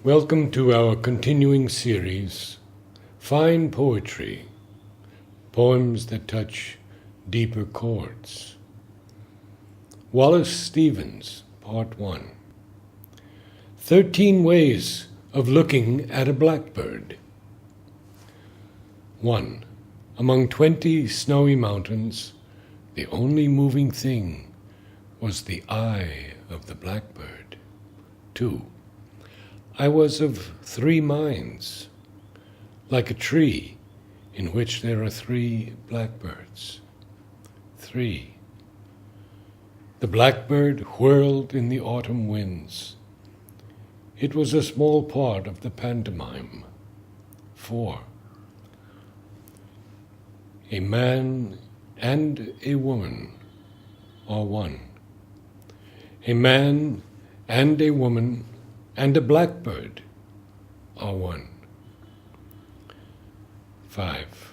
Welcome to our continuing series, Fine Poetry, Poems that Touch Deeper Chords. Wallace Stevens, Part 1. 13 Ways of Looking at a Blackbird. 1. Among 20 snowy mountains, the only moving thing was the eye of the blackbird. 2. I was of 3 minds, like a tree in which there are 3 blackbirds. 3. The blackbird whirled in the autumn winds. It was a small part of the pantomime. 4. A man and a woman are one. A man and a woman and a blackbird are one. 5.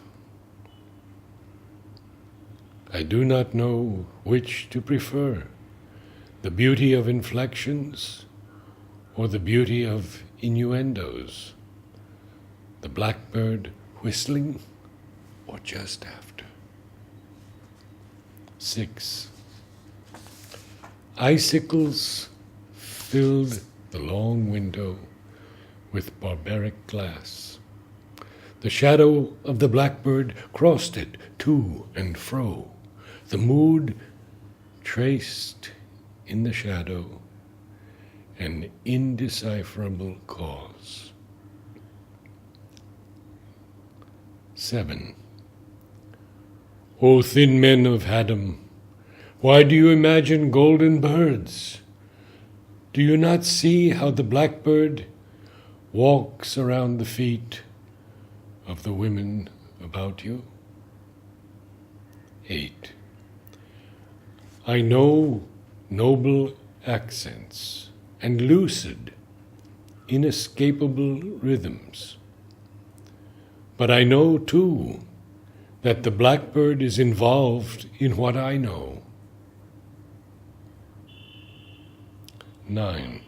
I do not know which to prefer, the beauty of inflections or the beauty of innuendos, the blackbird whistling or just after. 6. Icicles filled the long window with barbaric glass. The shadow of the blackbird crossed it to and fro, the mood traced in the shadow an indecipherable cause. 7. O thin men of Haddam, why do you imagine golden birds? Do you not see how the blackbird walks around the feet of the women about you? 8. I know noble accents and lucid, inescapable rhythms. But I know, too, that the blackbird is involved in what I know. 9.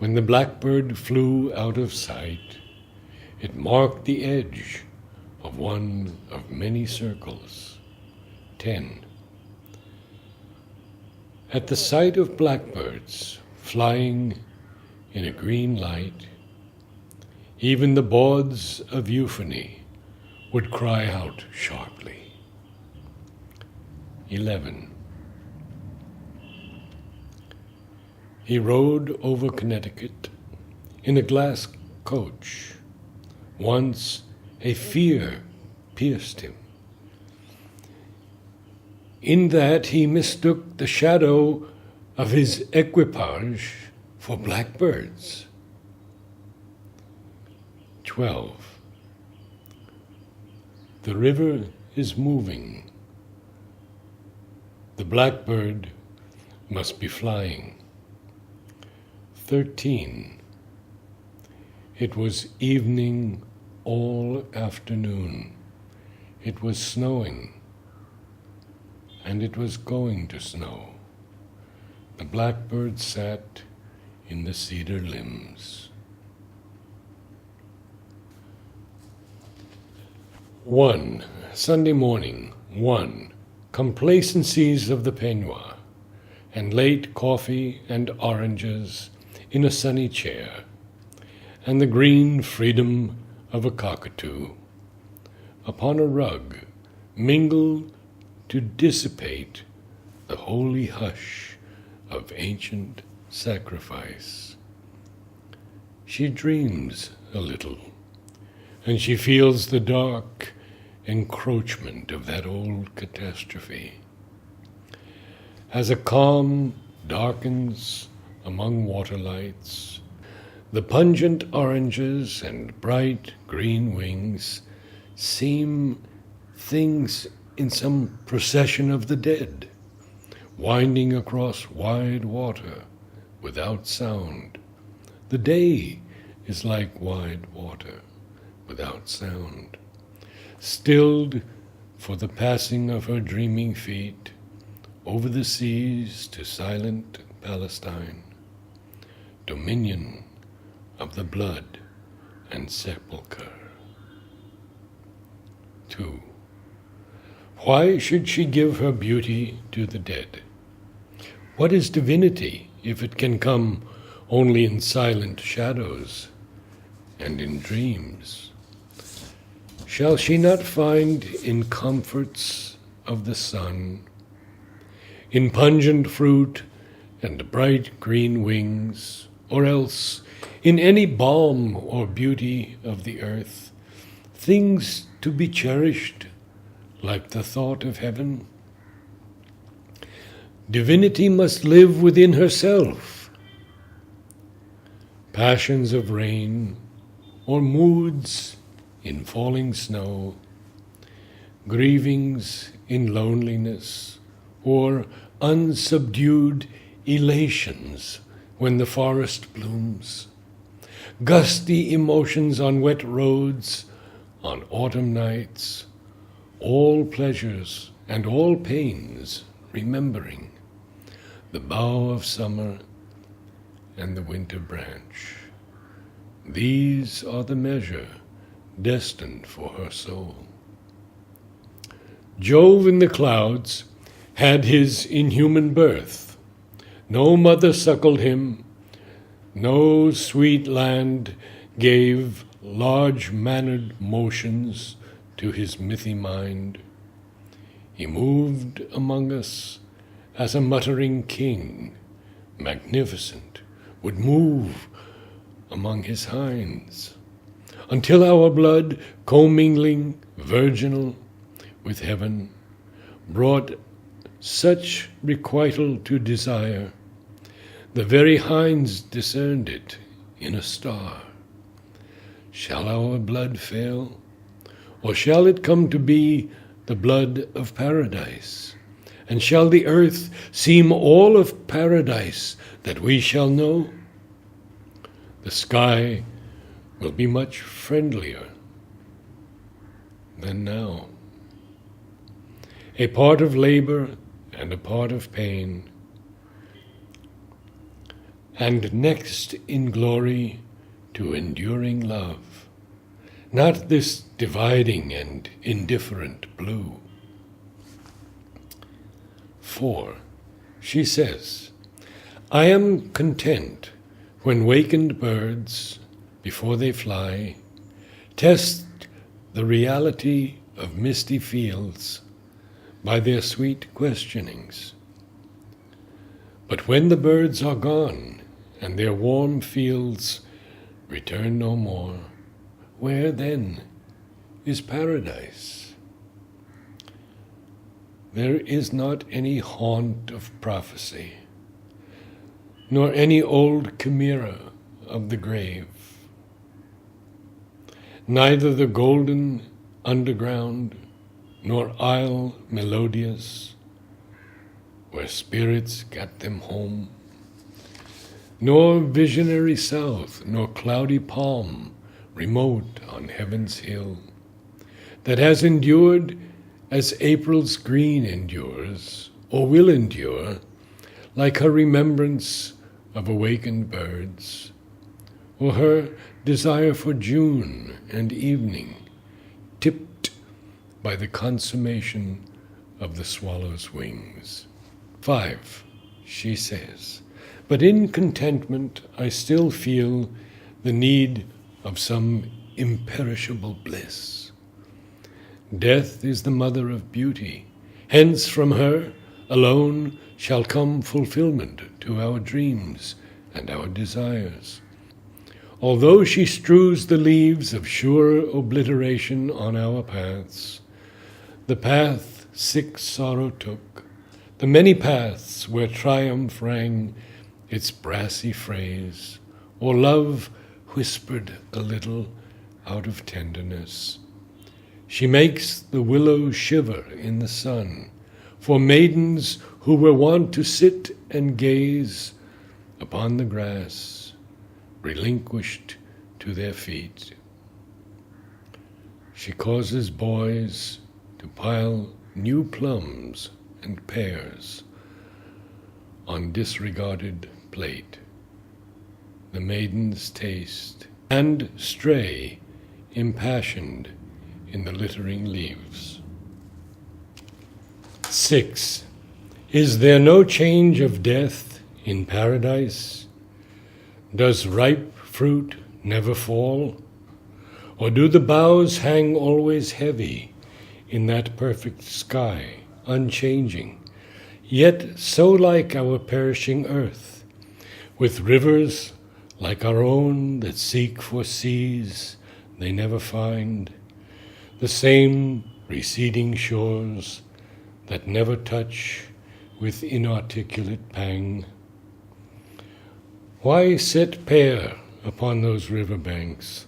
When the blackbird flew out of sight, it marked the edge of one of many circles. 10. At the sight of blackbirds flying in a green light, even the bawds of euphony would cry out sharply. 11. He rode over Connecticut in a glass coach. Once a fear pierced him, in that he mistook the shadow of his equipage for blackbirds. 12. The river is moving. The blackbird must be flying. 13. It was evening all afternoon. It was snowing, and it was going to snow. The blackbird sat in the cedar limbs. 1. Sunday morning. 1. Complacencies of the peignoir, and late coffee and oranges in a sunny chair, and the green freedom of a cockatoo upon a rug mingle to dissipate the holy hush of ancient sacrifice. She dreams a little, and she feels the dark encroachment of that old catastrophe. As a calm darkens among waterlights, the pungent oranges and bright green wings seem things in some procession of the dead, winding across wide water without sound. The day is like wide water without sound, stilled for the passing of her dreaming feet over the seas to silent Palestine, dominion of the blood and sepulchre. 2. Why should she give her beauty to the dead? What is divinity if it can come only in silent shadows and in dreams? Shall she not find in comforts of the sun, in pungent fruit and bright green wings, or else in any balm or beauty of the earth, things to be cherished like the thought of heaven? Divinity must live within herself. Passions of rain, or moods in falling snow, grievings in loneliness, or unsubdued elations when the forest blooms, gusty emotions on wet roads, on autumn nights, all pleasures and all pains, remembering the bough of summer and the winter branch. These are the measure destined for her soul. Jove in the clouds had his inhuman birth. No mother suckled him, no sweet land gave large-mannered motions to his mythy mind. He moved among us as a muttering king, magnificent, would move among his hinds, until our blood, commingling virginal with heaven, brought such requital to desire, the very hinds discerned it in a star. Shall our blood fail, or shall it come to be the blood of paradise? And shall the earth seem all of paradise that we shall know? The sky will be much friendlier than now. A part of labor and a part of pain, and next in glory to enduring love, not this dividing and indifferent blue. 4. She says, I am content when wakened birds, before they fly, test the reality of misty fields by their sweet questionings. But when the birds are gone, and their warm fields return no more, where then is paradise? There is not any haunt of prophecy, nor any old chimera of the grave, neither the golden underground, nor isle melodious, where spirits got them home, nor visionary south, nor cloudy palm remote on heaven's hill, that has endured as April's green endures, or will endure, like her remembrance of awakened birds, or her desire for June and evening, tipped by the consummation of the swallow's wings. 5. She says, but in contentment I still feel the need of some imperishable bliss. Death is the mother of beauty. Hence from her alone shall come fulfillment to our dreams and our desires. Although she strews the leaves of sure obliteration on our paths, the path sick sorrow took, the many paths where triumph rang its brassy phrase, or love whispered a little out of tenderness. She makes the willow shiver in the sun, for maidens who were wont to sit and gaze upon the grass, relinquished to their feet. She causes boys to pile new plums and pears on disregarded plate. the maiden's taste, and stray, impassioned in the littering leaves. 6. Is there no change of death in paradise? Does ripe fruit never fall? Or do the boughs hang always heavy in that perfect sky, unchanging, yet so like our perishing earth, with rivers like our own that seek for seas they never find, the same receding shores that never touch with inarticulate pang? Why set pear upon those river banks,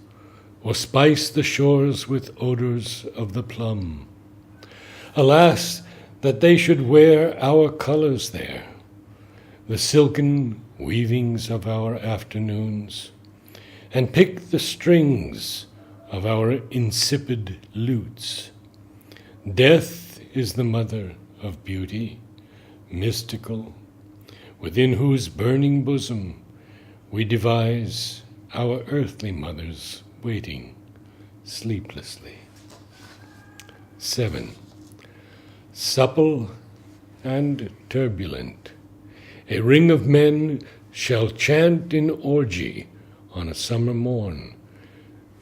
or spice the shores with odors of the plum? Alas, that they should wear our colors there, the silken weavings of our afternoons, and pick the strings of our insipid lutes. Death is the mother of beauty, mystical, within whose burning bosom we devise our earthly mothers waiting sleeplessly. 7. Supple and turbulent, a ring of men shall chant in orgy on a summer morn,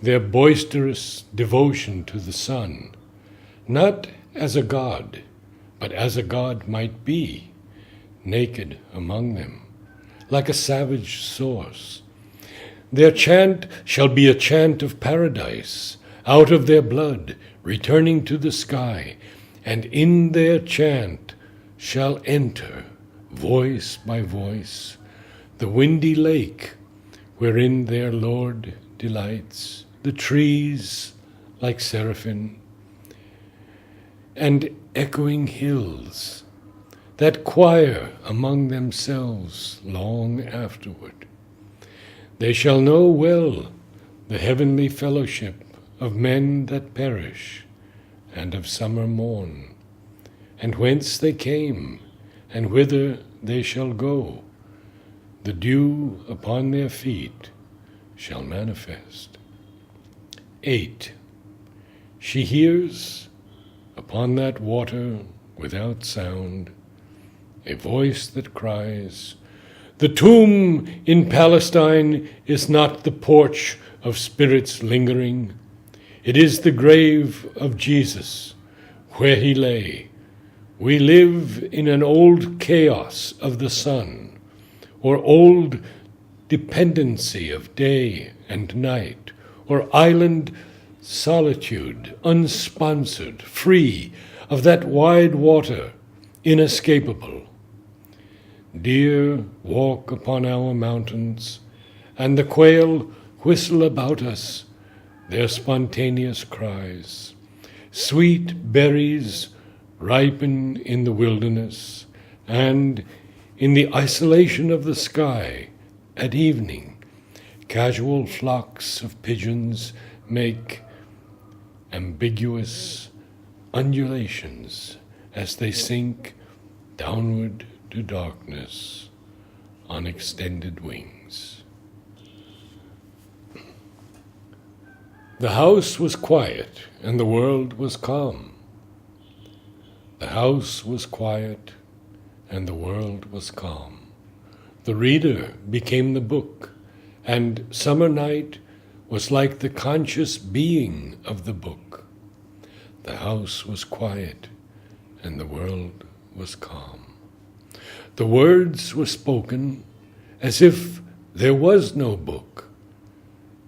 their boisterous devotion to the sun, not as a god, but as a god might be, naked among them, like a savage source. Their chant shall be a chant of paradise, out of their blood, returning to the sky, and in their chant shall enter, voice by voice, the windy lake wherein their Lord delights, the trees like seraphim, and echoing hills that choir among themselves long afterward. They shall know well the heavenly fellowship of men that perish, and of summer morn, and whence they came, and whither they shall go. The dew upon their feet shall manifest. 8. She hears upon that water without sound a voice that cries, "The tomb in Palestine is not the porch of spirits lingering. It is the grave of Jesus, where he lay. We live in an old chaos of the sun, or old dependency of day and night, or island solitude, unsponsored, free of that wide water, inescapable. Deer walk upon our mountains, and the quail whistle about us their spontaneous cries. Sweet berries ripen in the wilderness, and in the isolation of the sky at evening, casual flocks of pigeons make ambiguous undulations as they sink downward to darkness on extended wings. The house was quiet, and the world was calm. The house was quiet, and the world was calm. The reader became the book, and summer night was like the conscious being of the book. The house was quiet, and the world was calm. The words were spoken as if there was no book,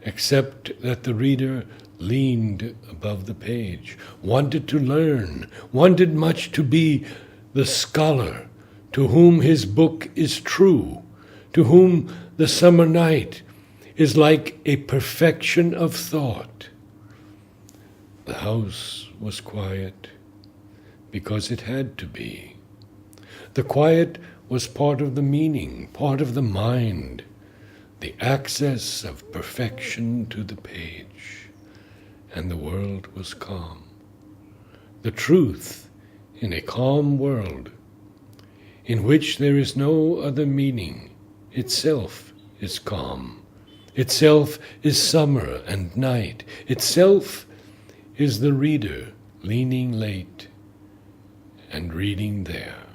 except that the reader leaned above the page, wanted to learn, wanted much to be the scholar to whom his book is true, to whom the summer night is like a perfection of thought. The house was quiet because it had to be. The quiet was part of the meaning, part of the mind, the access of perfection to the page, and the world was calm. The truth in a calm world, in which there is no other meaning, itself is calm. Itself is summer and night. Itself is the reader leaning late and reading there.